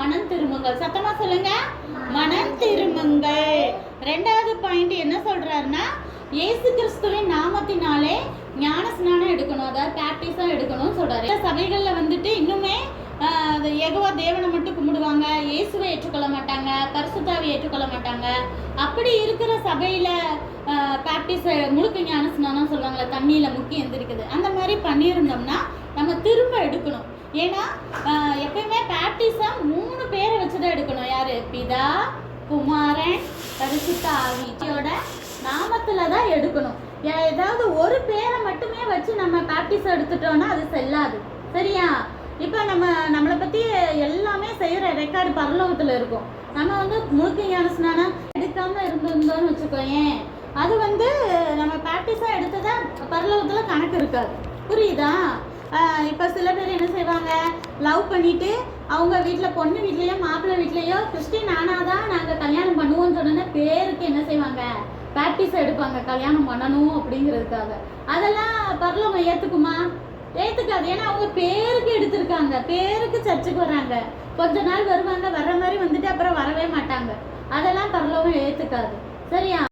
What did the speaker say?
மனம் திரும்புங்கள். சத்தமா சொல்லுங்க, மனம் திரும்புங்கள். ரெண்டாவது பாயிண்ட் என்ன சொல்றாருன்னா, இயேசு கிறிஸ்துவின் நாமத்தினாலே ஞான ஸ்நானம் எடுக்கணும், அதாவது பேப்டிசம் எடுக்கணும்னு சொல்றாரு. சபைகள்ல வந்துட்டு இன்னுமே யெகோவா தேவனை மட்டும் கும்பிடுவாங்க, இயேசுவை ஏற்றுக்கொள்ள மாட்டாங்க, பரிசுத்தாவை ஏற்றுக்கொள்ள மாட்டாங்க. அப்படி இருக்கிற சபையில பேப்டிஸ் முழுக்க ஞான ஸ்நானம் சொல்லுவாங்களே, தண்ணியில முக்கி எந்திரிக்குது, அந்த மாதிரி பண்ணியிருந்தோம்னா நம்ம திரும்ப எடுக்கணும். ஏன்னா எப்பயுமே பேப்டிசம் 3 பேரை வச்சுதான் எடுக்கணும். யாரு? பிதா, குமாரன், பரிசுத்த ஆவியோட நாமத்துல தான் எடுக்கணும். ஏதாவது ஒரு பேரை மட்டுமே வச்சு நம்ம பேப்டிசம் எடுத்துட்டோம்னா அது செல்லாது. சரியா? இப்போ நம்மளை பற்றி எல்லாமே செய்கிற ரெக்கார்டு பரலோகத்தில் இருக்கும். நம்ம வந்து முழுக்க ஞான ஸ்நானம் எடுக்காமல் இருந்திருந்தோம்னு வச்சுக்கோயேன், அது வந்து நம்ம பேப்டிசம் எடுத்ததா பரலோகத்தில் கணக்கு இருக்காது. புரியுதா? இப்போ சில பேர் என்ன செய்வாங்க, லவ் பண்ணிவிட்டு அவங்க வீட்டில் பொண்ணு வீட்லேயோ மாப்பிள்ளை வீட்லேயோ கிறிஸ்டின் ஆனாதான் நாங்கள் கல்யாணம் பண்ணுவோம்னு சொன்னோன்னா பேருக்கு என்ன செய்வாங்க, பேப்டிசம் எடுப்பாங்க கல்யாணம் பண்ணணும் அப்படிங்கிறதுக்காக. அதெல்லாம் பரலோகம் ஏற்றுக்குமா? ஏற்றுக்காது. ஏன்னா அவங்க பேருக்கு எடுத்திருக்காங்க, பேருக்கு சர்ச்சுக்கு வராங்க, கொஞ்ச நாள் வருவாங்க, வர்ற மாதிரி வந்துட்டு அப்புறம் வரவே மாட்டாங்க. அதெல்லாம் பரலோகம் ஏற்றுக்காது. சரியா?